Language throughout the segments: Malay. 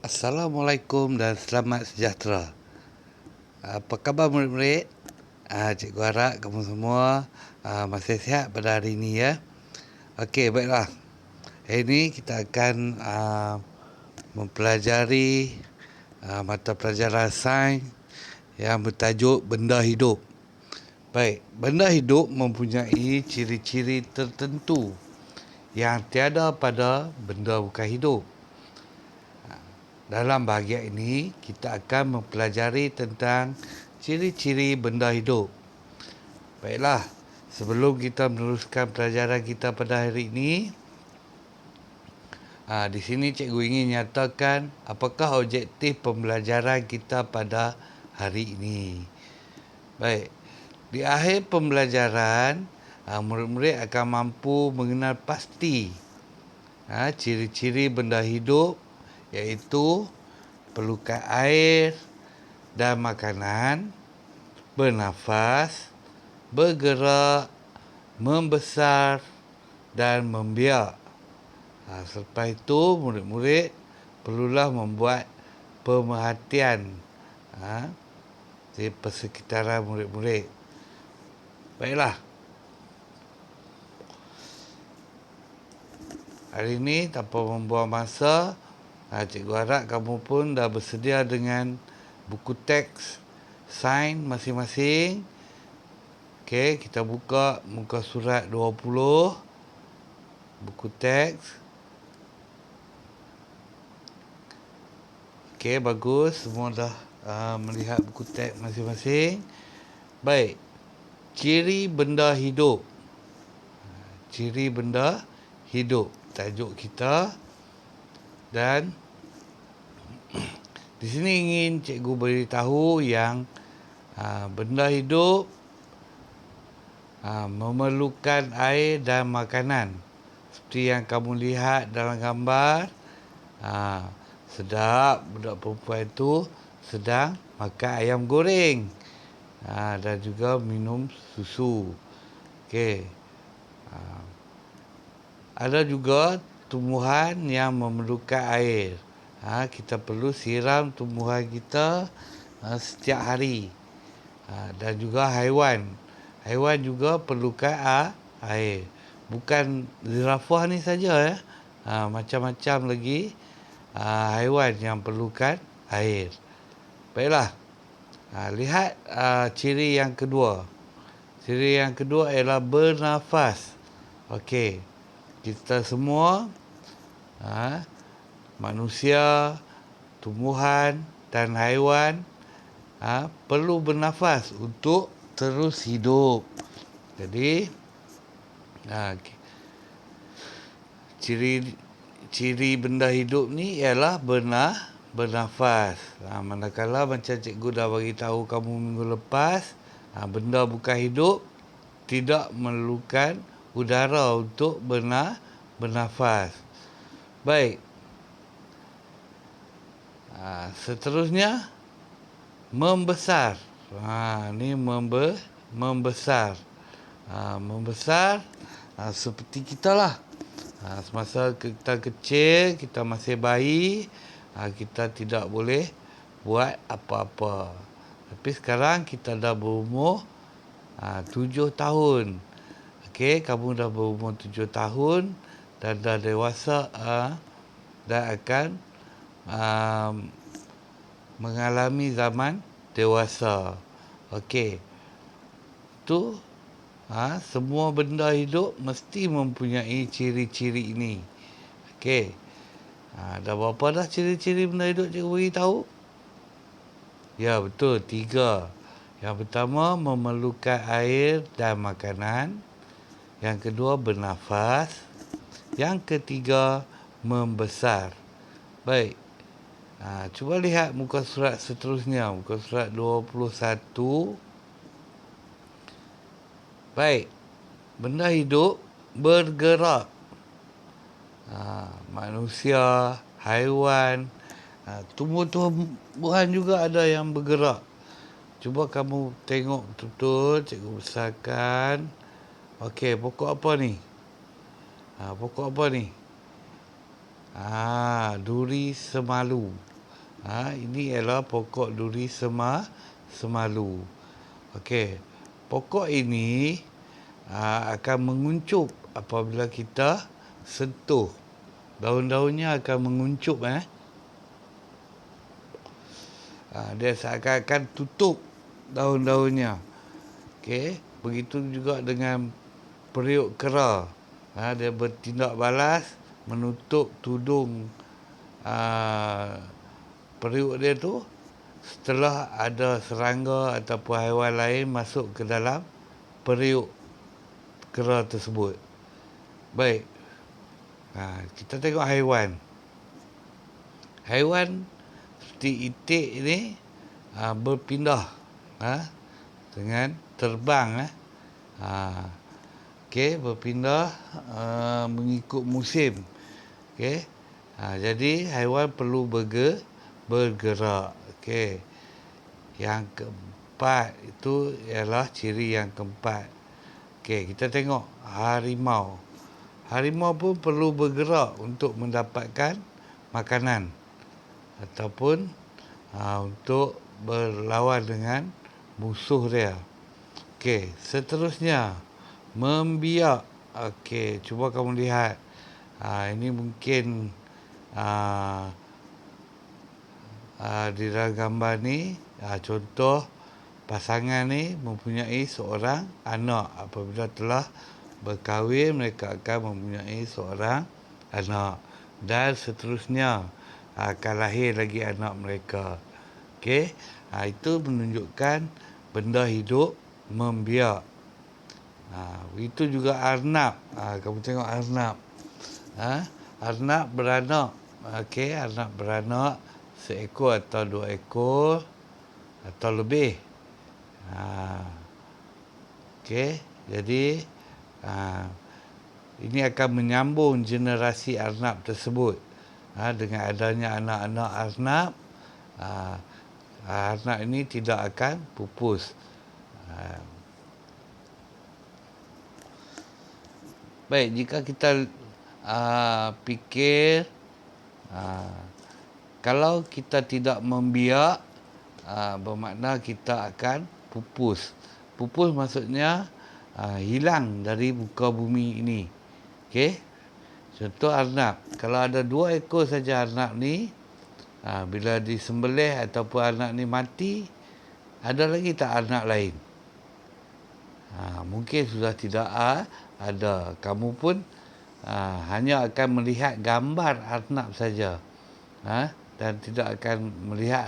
Assalamualaikum dan selamat sejahtera. Apa khabar murid-murid? Cikgu harap kamu semua masih sihat pada hari ini ya. Okey, baiklah. Hari ini kita akan mempelajari mata pelajaran sains yang bertajuk benda hidup. Baik, benda hidup mempunyai ciri-ciri tertentu yang tiada pada benda bukan hidup. Dalam bahagian ini, kita akan mempelajari tentang ciri-ciri benda hidup. Baiklah, sebelum kita meneruskan pelajaran kita pada hari ini, di sini cikgu ingin nyatakan apakah objektif pembelajaran kita pada hari ini. Baik, di akhir pembelajaran, murid-murid akan mampu mengenal pasti ciri-ciri benda hidup, iaitu perlukan air dan makanan, bernafas, bergerak, membesar dan membiak. Selepas itu, murid-murid perlulah membuat pemerhatian di persekitaran murid-murid. Baiklah. Hari ini, tanpa membuang masa, cikgu harap kamu pun dah bersedia dengan buku teks sains masing-masing. Okey, kita buka muka surat 20, buku teks. Okey, bagus. Semua dah melihat buku teks masing-masing. Baik, ciri benda hidup. Ciri benda hidup, tajuk kita. Dan di sini ingin cikgu beritahu yang benda hidup memerlukan air dan makanan. Seperti yang kamu lihat dalam gambar, sedap budak perempuan itu sedang makan ayam goreng dan juga minum susu. Okey. Ada juga tumbuhan yang memerlukan air. Kita perlu siram tumbuhan kita setiap hari. Dan juga haiwan. Haiwan juga perlukan air. Bukan zirafah ni saja macam-macam lagi haiwan yang perlukan air. Baiklah. Lihat ciri yang kedua. Ciri yang kedua ialah bernafas. Okey. Kita semua manusia, tumbuhan dan haiwan perlu bernafas untuk terus hidup. Jadi ciri benda hidup ni ialah bernafas. Manakala macam cikgu dah bagi tahu kamu minggu lepas, benda bukan hidup tidak memerlukan udara untuk bernafas. Baik. Seterusnya membesar. Ni membesar. Membesar seperti kita lah. Semasa kita kecil, kita masih bayi, kita tidak boleh buat apa-apa. Tapi sekarang kita dah berumur 7 tahun. Okey, kamu dah berumur 7 tahun dan dah dewasa dan akan mengalami zaman dewasa. Okey. Itu semua benda hidup mesti mempunyai ciri-ciri ini. Okey. Dah berapa dah ciri-ciri benda hidup cikgu bagi tahu? Ya, betul. 3. Yang pertama, memerlukan air dan makanan. Yang kedua, bernafas. Yang ketiga, membesar. Baik. Cuba lihat muka surat seterusnya. Muka surat 21. Baik. Benda hidup bergerak. Manusia, haiwan, tumbuh-tumbuhan juga ada yang bergerak. Cuba kamu tengok betul-betul, cikgu besarkan. Okey, pokok apa ni? Pokok apa ni? Duri semalu. Ini ialah pokok duri semalu. Okey. Pokok ini akan menguncup apabila kita sentuh. Daun-daunnya akan menguncup. Dia seakan-akan tutup daun-daunnya. Okey. Begitu juga dengan periuk kera. Dia bertindak balas, menutup tudung periuk dia tu setelah ada serangga ataupun haiwan lain masuk ke dalam periuk kera tersebut. Baik. Kita tengok haiwan. Haiwan seperti itik ni berpindah dengan terbang. Okey, berpindah mengikut musim. Okey. Jadi haiwan perlu bergerak. Okey. Yang keempat itu ialah ciri yang keempat. Okey, kita tengok harimau. Harimau pun perlu bergerak untuk mendapatkan makanan ataupun untuk berlawan dengan musuh dia. Okey, seterusnya membiak. Okey, cuba kamu lihat. Ini mungkin di dalam gambar ni, contoh pasangan ni mempunyai seorang anak. Apabila telah berkahwin, mereka akan mempunyai seorang anak. Dan seterusnya akan lahir lagi anak mereka. Okey, itu menunjukkan benda hidup membiak. Itu juga arnab. Kamu tengok arnab. Arnab beranak. Okey, arnab beranak seekor atau dua ekor atau lebih. Okey, jadi ini akan menyambung generasi arnab tersebut. Dengan adanya anak-anak arnab, arnab ini tidak akan pupus. Baik, jika kita fikir kalau kita tidak membiak, bermakna kita akan pupus. Pupus maksudnya hilang dari muka bumi ini. Okey. Contoh arnab. Kalau ada 2 ekor saja arnab ni, bila disembelih ataupun arnab ni mati, ada lagi tak arnab lain? Mungkin sudah tidak ada. Kamu pun hanya akan melihat gambar arnab saja. Dan tidak akan melihat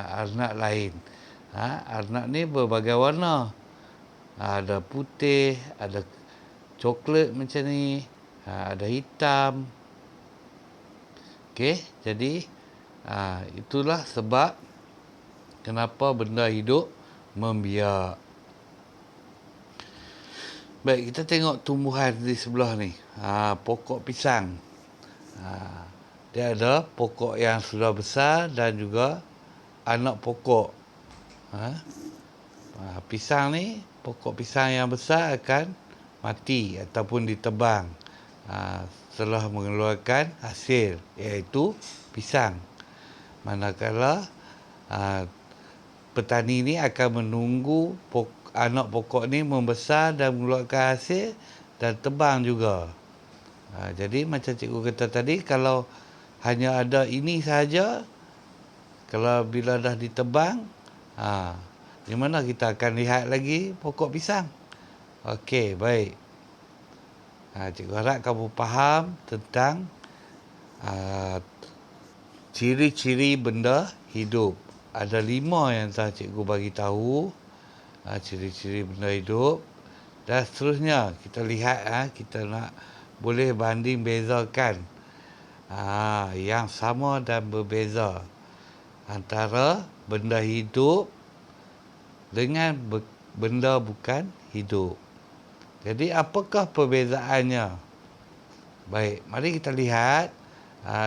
arnab lain. Arnab ni berbagai warna. Ada putih, ada coklat macam ni, ada hitam. Okey, jadi itulah sebab kenapa benda hidup membiak. Baik, kita tengok tumbuhan di sebelah ni. Pokok pisang. Dia ada pokok yang sudah besar dan juga anak pokok. Pisang ni, pokok pisang yang besar akan mati ataupun ditebang setelah mengeluarkan hasil, iaitu pisang. Manakala petani ni akan menunggu anak pokok ni membesar dan mengeluarkan hasil dan tebang juga. Jadi macam cikgu kata tadi, kalau hanya ada ini sahaja, kalau bila dah ditebang, di mana kita akan lihat lagi pokok pisang? Okey, baik. Cikgu harap kamu faham tentang ciri-ciri benda hidup. Ada 5 yang telah cikgu bagi tahu. Ciri-ciri benda hidup. Dan seterusnya kita lihat, kita nak boleh banding bezakan yang sama dan berbeza antara benda hidup dengan benda bukan hidup. Jadi apakah perbezaannya? Baik, mari kita lihat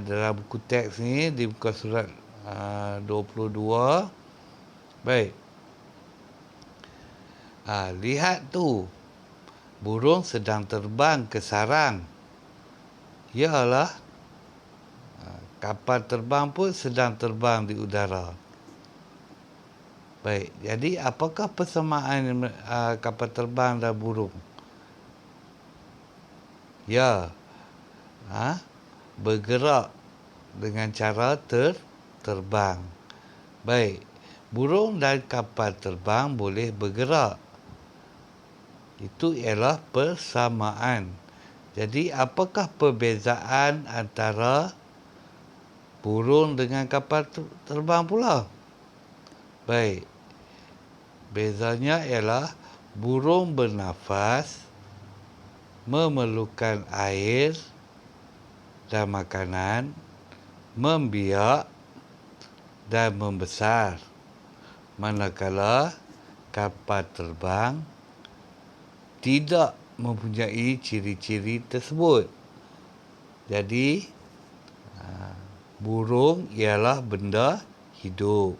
dalam buku teks ni di muka surat 22. Baik. Lihat tu, burung sedang terbang ke sarang. Ialah kapal terbang pun sedang terbang di udara. Baik, jadi apakah persamaan kapal terbang dan burung? Ya, bergerak dengan cara terbang. Baik, burung dan kapal terbang boleh bergerak. Itu ialah persamaan. Jadi, apakah perbezaan antara burung dengan kapal terbang pula? Baik, bezanya ialah burung bernafas, memerlukan air dan makanan, membiak dan membesar. Manakala kapal terbang tidak mempunyai ciri-ciri tersebut. Jadi, burung ialah benda hidup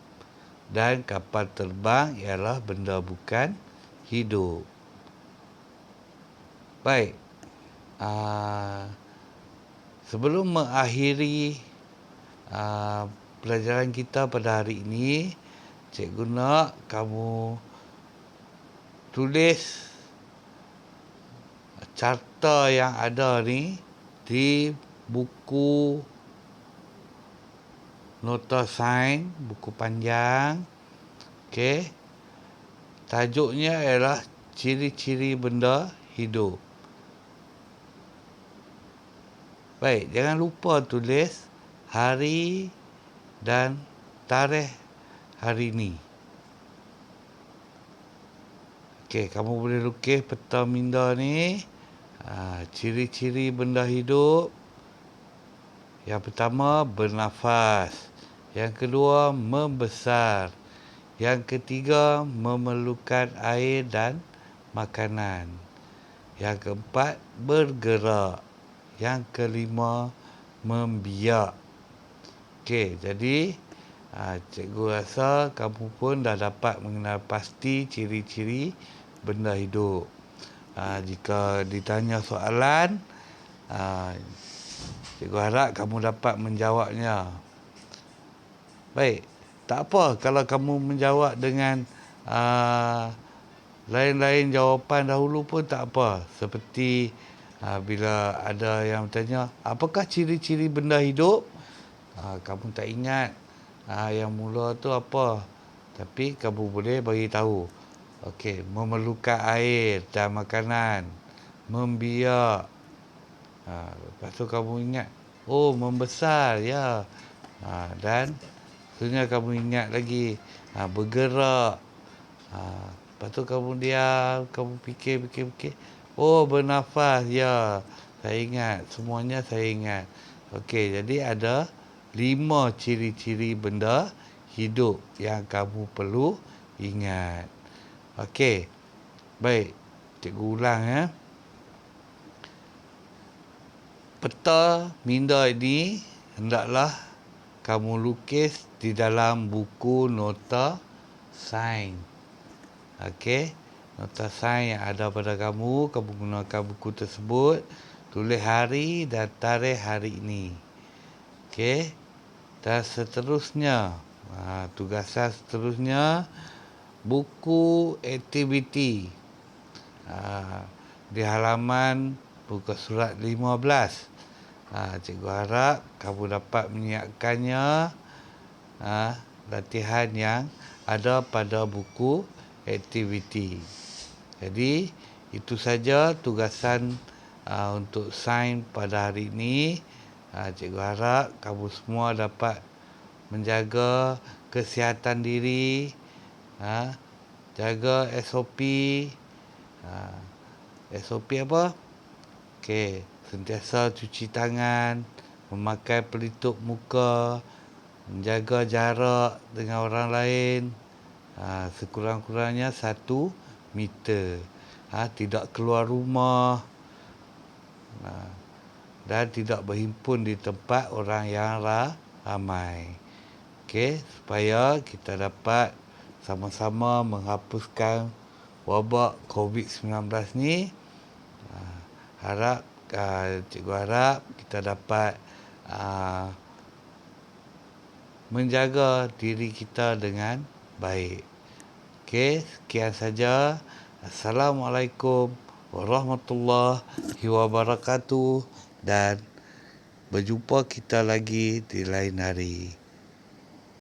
dan kapal terbang ialah benda bukan hidup. Baik, sebelum mengakhiri pelajaran kita pada hari ini, cikgu nak kamu tulis carta yang ada ni di buku nota sains, buku panjang. Okey. Tajuknya ialah ciri-ciri benda hidup. Baik, jangan lupa tulis hari dan tarikh hari ini. Okey, kamu boleh lukis peta minda ni. Ciri-ciri benda hidup. Yang pertama, bernafas. Yang kedua, membesar. Yang ketiga, memerlukan air dan makanan. Yang keempat, bergerak. Yang kelima, membiak. Okey, jadi cikgu rasa kamu pun dah dapat mengenal pasti ciri-ciri benda hidup. Jika ditanya soalan, cikgu harap kamu dapat menjawabnya. Baik, tak apa kalau kamu menjawab dengan lain-lain jawapan dahulu pun tak apa. Seperti bila ada yang bertanya, apakah ciri-ciri benda hidup? Kamu tak ingat yang mula tu apa. Tapi kamu boleh bagi tahu. Okey, memerlukan air dan makanan, membiak. Lepas tu kamu ingat, oh membesar, ya. Dan seterusnya kamu ingat lagi, bergerak. Lepas tu kamu diam, kamu fikir. Oh bernafas, ya. Saya ingat, semuanya saya ingat. Okey, jadi ada 5 ciri-ciri benda hidup yang kamu perlu ingat. Okey, baik. Cikgu ulang ya. Peta minda ini hendaklah kamu lukis di dalam buku nota sains. Okey, nota sains yang ada pada kamu gunakan buku tersebut. Tulis hari dan tarikh hari ini. Okey, dan seterusnya, tugasan seterusnya, buku aktiviti di halaman buku surat 15. Cikgu harap kamu dapat menyiapkannya, latihan yang ada pada buku aktiviti. Jadi itu saja tugasan untuk sains pada hari ini. Cikgu harap kamu semua dapat menjaga kesihatan diri, jaga SOP. SOP apa? Okey, sentiasa cuci tangan, memakai pelitup muka, menjaga jarak dengan orang lain, sekurang-kurangnya 1 meter. Tidak keluar rumah, dan tidak berhimpun di tempat orang yang ramai. Okey, supaya kita dapat sama-sama menghapuskan wabak COVID-19 ni. Cikgu harap kita dapat menjaga diri kita dengan baik. Okey, sekian saja. Assalamualaikum warahmatullahi wabarakatuh dan berjumpa kita lagi di lain hari.